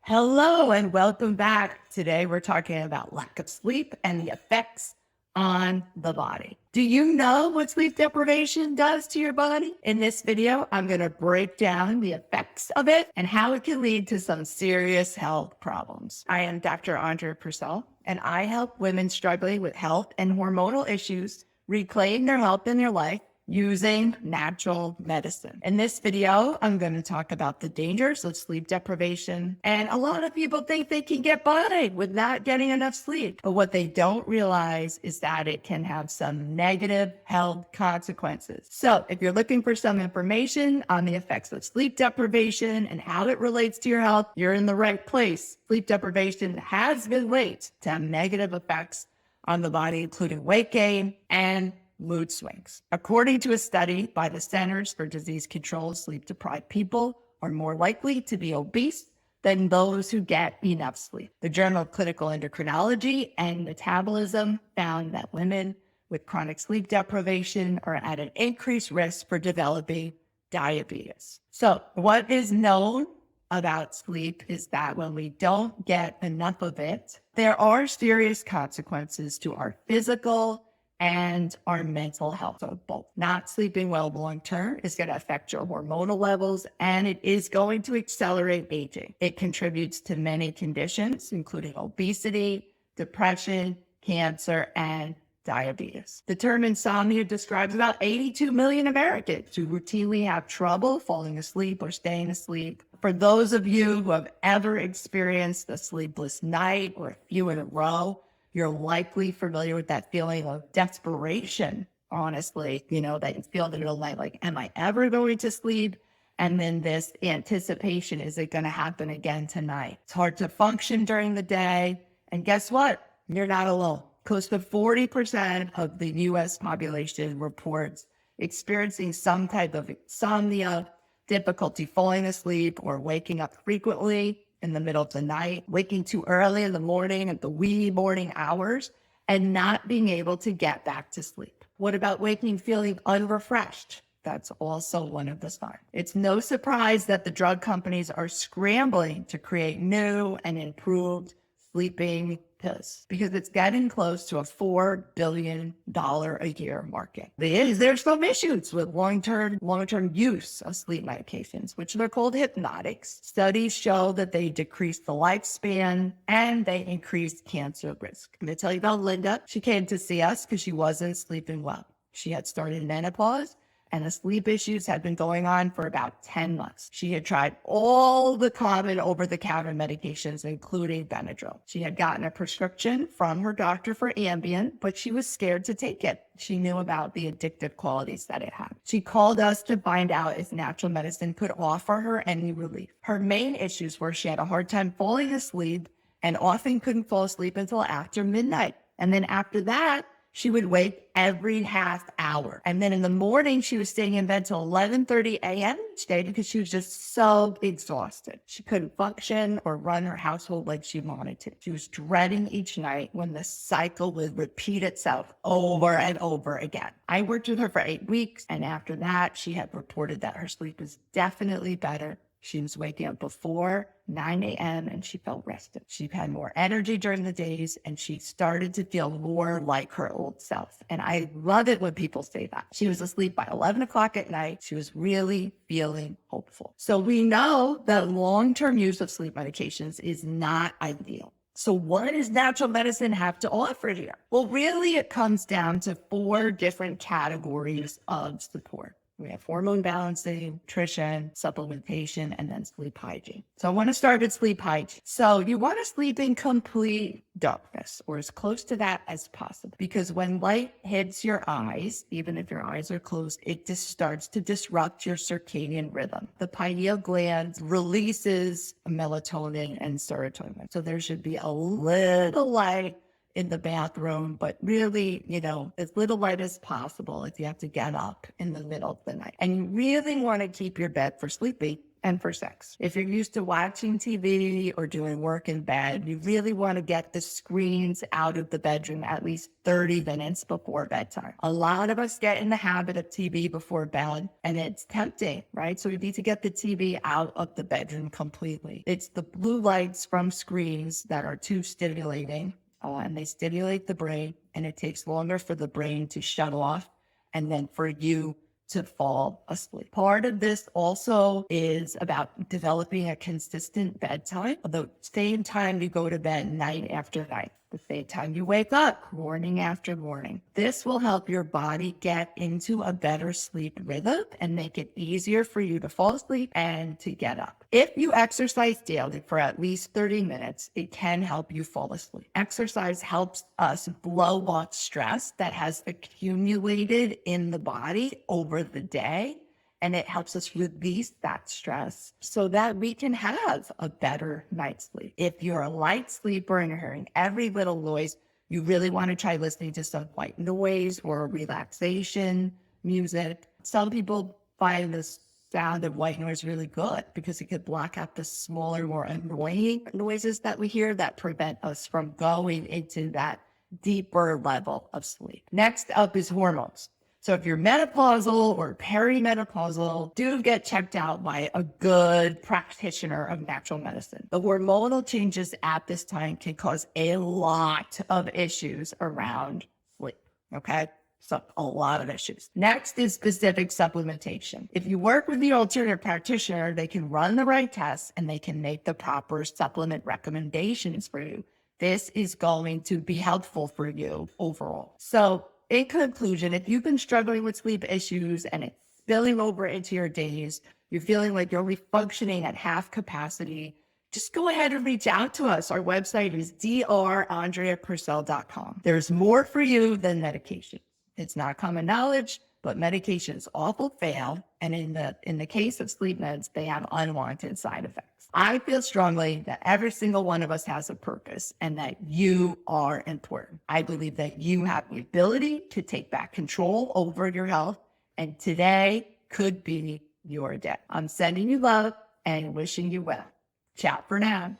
Hello and welcome back. Today we're talking about lack of sleep and the effects on the body. Do you know what sleep deprivation does to your body? In this video, I'm going to break down the effects of it and how it can lead to some serious health problems. I am Dr. Andrea Purcell, and I help women struggling with health and hormonal issues reclaim their health in their life using natural medicine. In this video, I'm going to talk about the dangers of sleep deprivation. And a lot of people think they can get by with not getting enough sleep. But what they don't realize is that it can have some negative health consequences. So if you're looking for some information on the effects of sleep deprivation and how it relates to your health, you're in the right place. Sleep deprivation has been linked to have negative effects on the body, including weight gain and mood swings. According to a study by the Centers for Disease Control, sleep-deprived people are more likely to be obese than those who get enough sleep. The Journal of Clinical Endocrinology and Metabolism found that women with chronic sleep deprivation are at an increased risk for developing diabetes. So what is known about sleep is that when we don't get enough of it, there are serious consequences to our physical and our mental health. So both not sleeping well long-term is going to affect your hormonal levels, and it is going to accelerate aging. It contributes to many conditions, including obesity, depression, cancer, and diabetes. The term insomnia describes about 82 million Americans who routinely have trouble falling asleep or staying asleep. For those of you who have ever experienced a sleepless night or a few in a row, you're likely familiar with that feeling of desperation, honestly, that you feel in the middle of the night, like, am I ever going to sleep? And then this anticipation, is it going to happen again tonight? It's hard to function during the day. And guess what? You're not alone. Close to 40% of the US population reports experiencing some type of insomnia, difficulty falling asleep, or waking up frequently in the middle of the night, waking too early in the morning at the wee morning hours, and not being able to get back to sleep. What about waking feeling unrefreshed? That's also one of the signs. It's no surprise that the drug companies are scrambling to create new and improved sleeping pills because it's getting close to a $4 billion a year market. There's some issues with long-term use of sleep medications, which they're called hypnotics. Studies show that they decrease the lifespan and they increase cancer risk. I'm going to tell you about Linda. She came to see us because she wasn't sleeping well. She had started menopause, and the sleep issues had been going on for about 10 months. She had tried all the common over-the-counter medications, including Benadryl. She had gotten a prescription from her doctor for Ambien, but she was scared to take it. She knew about the addictive qualities that it had. She called us to find out if natural medicine could offer her any relief. Her main issues were she had a hard time falling asleep and often couldn't fall asleep until after midnight. And then after that, she would wake every half hour. And then in the morning, she was staying in bed till 11:30 a.m. each day because she was just so exhausted. She couldn't function or run her household like she wanted to. She was dreading each night when the cycle would repeat itself over and over again. I worked with her for 8 weeks, and after that, she had reported that her sleep was definitely better. She was waking up before 9 a.m. and she felt rested. She had more energy during the days and she started to feel more like her old self. And I love it when people say that. She was asleep by 11 o'clock at night. She was really feeling hopeful. So we know that long-term use of sleep medications is not ideal. So what does natural medicine have to offer here? Well, really, it comes down to 4 different categories of support. We have hormone balancing, nutrition, supplementation, and then sleep hygiene. So I want to start with sleep hygiene. So you want to sleep in complete darkness or as close to that as possible, because when light hits your eyes, even if your eyes are closed, it just starts to disrupt your circadian rhythm. The pineal gland releases melatonin and serotonin. So there should be a little light in the bathroom, but really, as little light as possible if you have to get up in the middle of the night. And you really want to keep your bed for sleeping and for sex. If you're used to watching TV or doing work in bed, you really want to get the screens out of the bedroom at least 30 minutes before bedtime. A lot of us get in the habit of TV before bed, and it's tempting, right? So we need to get the TV out of the bedroom completely. It's the blue lights from screens that are too stimulating, and they stimulate the brain, and it takes longer for the brain to shut off and then for you to fall asleep. Part of this also is about developing a consistent bedtime, the same time you go to bed night after night, the same time you wake up morning after morning. This will help your body get into a better sleep rhythm and make it easier for you to fall asleep and to get up. If you exercise daily for at least 30 minutes, it can help you fall asleep. Exercise helps us blow off stress that has accumulated in the body over the day, and it helps us release that stress so that we can have a better night's sleep. If you're a light sleeper and you're hearing every little noise, you really want to try listening to some white noise or relaxation music. Some people find this sound of white noise really good because it could block out the smaller, more annoying noises that we hear that prevent us from going into that deeper level of sleep. Next up is hormones. So if you're menopausal or perimenopausal, do get checked out by a good practitioner of natural medicine. The hormonal changes at this time can cause a lot of issues around sleep, okay? So a lot of issues. Next is specific supplementation. If you work with the alternative practitioner, they can run the right tests and they can make the proper supplement recommendations for you. This is going to be helpful for you overall. So in conclusion, if you've been struggling with sleep issues and it's spilling over into your days, you're feeling like you're only functioning at half capacity, just go ahead and reach out to us. Our website is drandreapurcell.com. There's more for you than medication. It's not common knowledge, but medications often fail. And in the case of sleep meds, they have unwanted side effects. I feel strongly that every single one of us has a purpose and that you are important. I believe that you have the ability to take back control over your health, and today could be your day. I'm sending you love and wishing you well. Ciao for now.